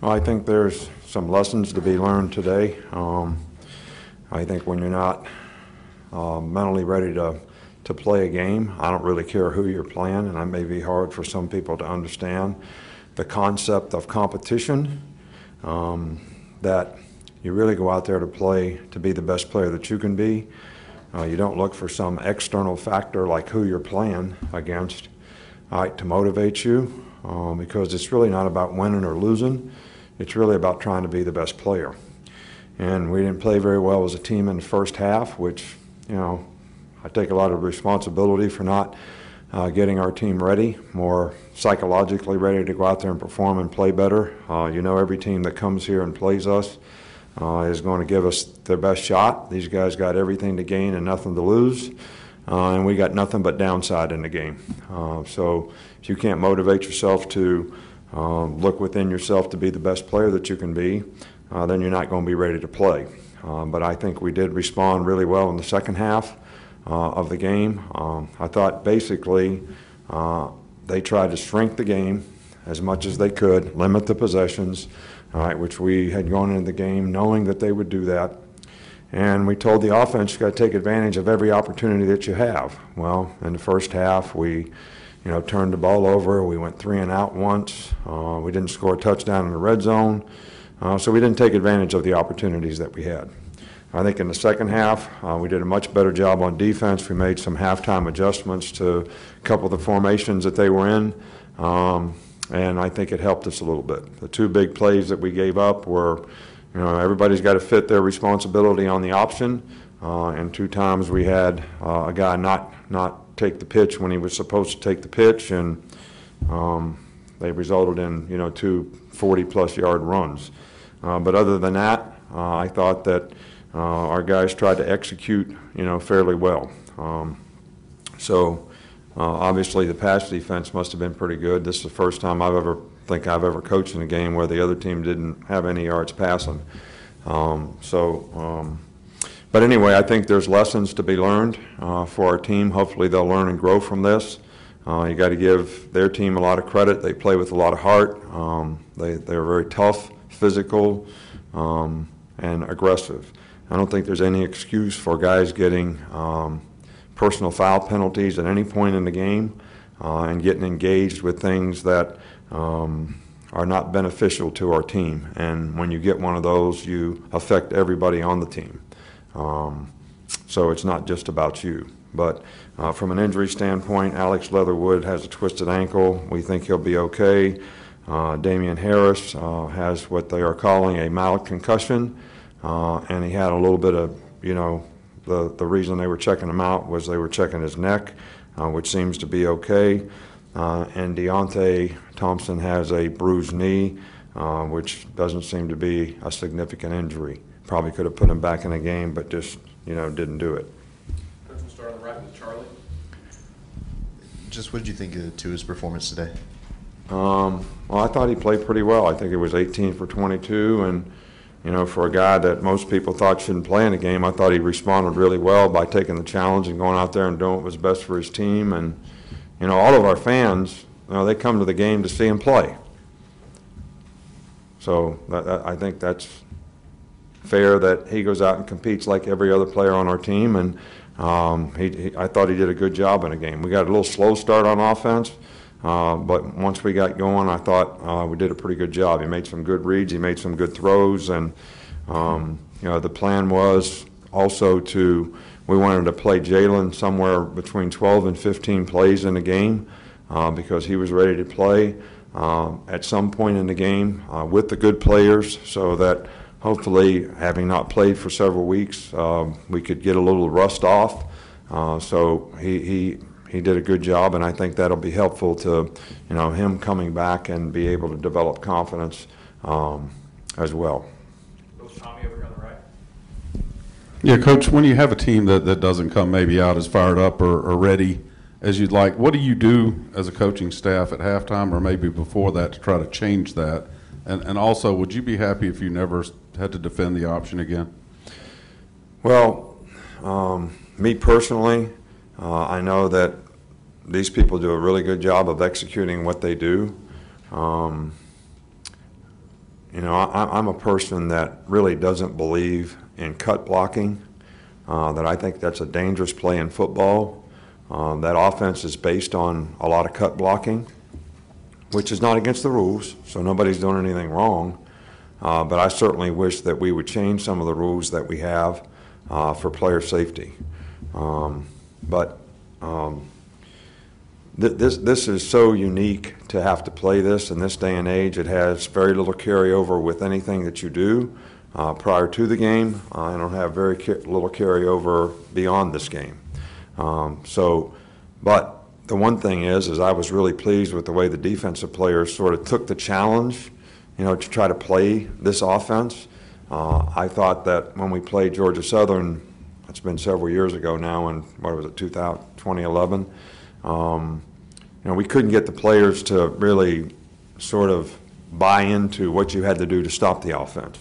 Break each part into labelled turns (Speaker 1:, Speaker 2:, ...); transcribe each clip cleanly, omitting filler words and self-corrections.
Speaker 1: Well, I think there's some lessons to be learned today. I think when you're not mentally ready to play a game, I don't really care who you're playing, and that may be hard for some people to understand the concept of competition, that you really go out there to play to be the best player that you can be. You don't look for some external factor like who you're playing against to motivate you, because it's really not about winning or losing. It's really about trying to be the best player. And we didn't play very well as a team in the first half, which, I take a lot of responsibility for not getting our team ready, more psychologically ready to go out there and perform and play better. Every team that comes here and plays us is going to give us their best shot. These guys got everything to gain and nothing to lose, and we got nothing but downside in the game. So if you can't motivate yourself to look within yourself to be the best player that you can be, then you're not going to be ready to play. But I think we did respond really well in the second half of the game. I thought basically they tried to shrink the game as much as they could, limit the possessions, which we had gone into the game knowing that they would do that. And we told the offense, you got to take advantage of every opportunity that you have. Well, in the first half, we turned the ball over. We went 3 and out once. We didn't score a touchdown in the red zone. So we didn't take advantage of the opportunities that we had. I think in the second half, we did a much better job on defense. We made some halftime adjustments to a couple of the formations that they were in, and I think it helped us a little bit. The 2 big plays that we gave up were, everybody's got to fit their responsibility on the option, and 2 times we had a guy not take the pitch when he was supposed to take the pitch, and they resulted in 2 40-plus yard runs. But other than that, I thought that our guys tried to execute, fairly well. So obviously the pass defense must have been pretty good. This is the first time I've ever coached in a game where the other team didn't have any yards passing. But anyway, I think there's lessons to be learned for our team. Hopefully they'll learn and grow from this. You got to give their team a lot of credit. They play with a lot of heart. They're very tough, physical, and aggressive. I don't think there's any excuse for guys getting personal foul penalties at any point in the game and getting engaged with things that are not beneficial to our team. And when you get one of those, you affect everybody on the team. So it's not just about you. But from an injury standpoint, Alex Leatherwood has a twisted ankle. We think he'll be okay. Damian Harris has what they are calling a mild concussion, and he had a little bit of, the reason they were checking him out was they were checking his neck, which seems to be okay. And Deontay Thompson has a bruised knee, which doesn't seem to be a significant injury. Probably could have put him back in the game, but just, didn't do it.
Speaker 2: Coach, we'll start on the right with Charlie.
Speaker 3: Just what did you think of Tua's performance today?
Speaker 1: Well, I thought he played pretty well. I think it was 18 for 22, and for a guy that most people thought shouldn't play in a game, I thought he responded really well by taking the challenge and going out there and doing what was best for his team. And all of our fans, they come to the game to see him play. So I think that's fair that he goes out and competes like every other player on our team, and I thought he did a good job in the game. We got a little slow start on offense. But once we got going, I thought we did a pretty good job. He made some good reads. He made some good throws. And, the plan was also we wanted to play Jalen somewhere between 12 and 15 plays in the game because he was ready to play at some point in the game with the good players so that hopefully, having not played for several weeks, we could get a little rust off. So he did a good job, and I think that'll be helpful to, him coming back and be able to develop confidence as well.
Speaker 2: Coach Tommy over here on the right.
Speaker 4: Yeah, Coach, when you have a team that doesn't come maybe out as fired up or ready as you'd like, what do you do as a coaching staff at halftime or maybe before that to try to change that? And also, would you be happy if you never had to defend the option again?
Speaker 1: Well, me personally, I know that these people do a really good job of executing what they do. you know, I'm a person that really doesn't believe in cut blocking, that I think that's a dangerous play in football. That offense is based on a lot of cut blocking, which is not against the rules, so nobody's doing anything wrong. But I certainly wish that we would change some of the rules that we have for player safety. This is so unique to have to play this in this day and age. It has very little carryover with anything that you do prior to the game. I don't have very little carryover beyond this game. But the one thing is I was really pleased with the way the defensive players sort of took the challenge, you know, to try to play this offense. I thought that when we played Georgia Southern, it's been several years ago now, in what was it, 2011. You know, we couldn't get the players to really sort of buy into what you had to do to stop the offense.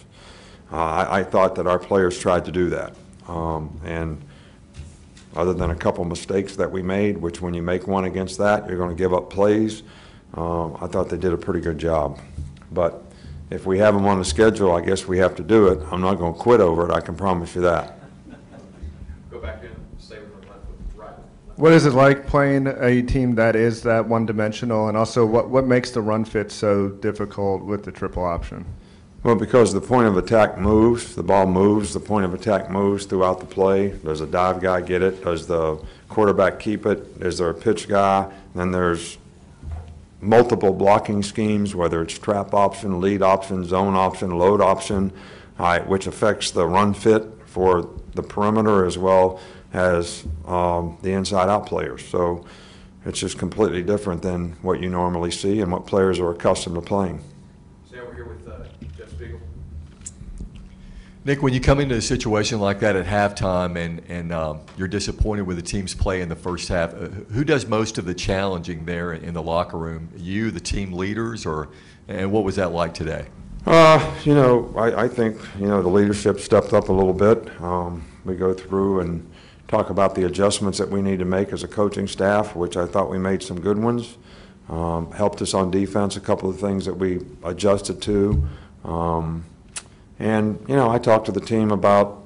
Speaker 1: I thought that our players tried to do that. And other than a couple mistakes that we made, which when you make one against that, you're going to give up plays, I thought they did a pretty good job. But if we have them on the schedule, I guess we have to do it. I'm not going to quit over it, I can promise you that.
Speaker 2: Go back in, stay with the left with right.
Speaker 5: What is it like playing a team that is that one-dimensional, and also what makes the run fit so difficult with the triple option?
Speaker 1: Well, because the point of attack moves, the ball moves, the point of attack moves throughout the play. Does a dive guy get it? Does the quarterback keep it? Is there a pitch guy? Then there's multiple blocking schemes, whether it's trap option, lead option, zone option, load option, which affects the run fit for the perimeter as well as the inside-out players. So it's just completely different than what you normally see and what players are accustomed to playing.
Speaker 2: Stay over here with Jeff Spiegel.
Speaker 6: Nick, when you come into a situation like that at halftime and you're disappointed with the team's play in the first half, who does most of the challenging there in the locker room? You, the team leaders, and what was that like today?
Speaker 1: You know, I think, you know, the leadership stepped up a little bit. We go through and talk about the adjustments that we need to make as a coaching staff, which I thought we made some good ones. Helped us on defense, a couple of things that we adjusted to. And, you know, I talked to the team about,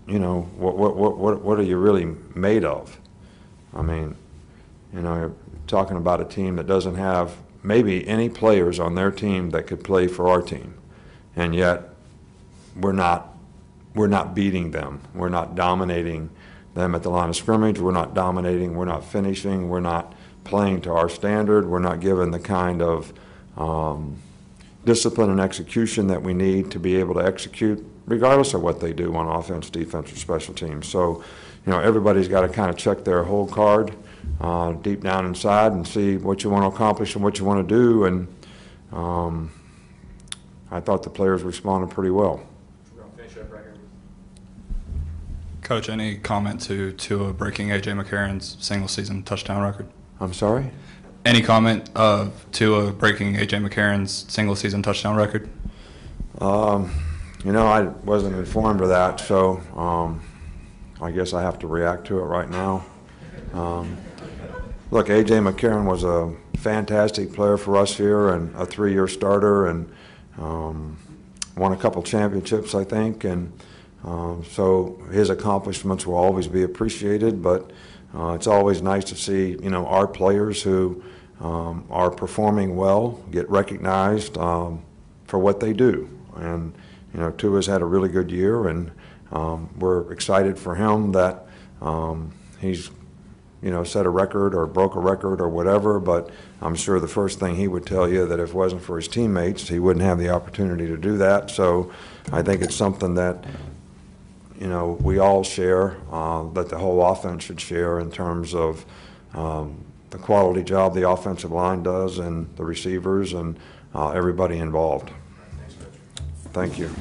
Speaker 1: you know, what are you really made of? I mean, you know, you're talking about a team that doesn't have maybe any players on their team that could play for our team, and yet we're not beating them. We're not dominating them at the line of scrimmage. We're not dominating. We're not finishing. We're not playing to our standard. We're not given the kind of discipline and execution that we need to be able to execute, regardless of what they do on offense, defense, or special teams. So, you know, everybody's got to kind of check their whole card deep down inside and see what you want to accomplish and what you want to do. And I thought the players responded pretty well.
Speaker 2: We're going to finish up right here.
Speaker 7: Coach, any comment to breaking A.J. McCarron's single-season touchdown record?
Speaker 1: I'm sorry?
Speaker 7: Any comment to breaking A.J. McCarron's single-season touchdown record?
Speaker 1: You know, I wasn't informed of that, so I guess I have to react to it right now. Look, A.J. McCarron was a fantastic player for us here and a 3-year starter, and won a couple championships, I think, and so his accomplishments will always be appreciated, but it's always nice to see, you know, our players who are performing well get recognized for what they do. And, you know, Tua's had a really good year, and we're excited for him that he's, you know, set a record or broke a record or whatever, but I'm sure the first thing he would tell you that if it wasn't for his teammates, he wouldn't have the opportunity to do that. So I think it's something that, you know, we all share, that the whole offense should share in terms of the quality job the offensive line does and the receivers and everybody involved. Thank you.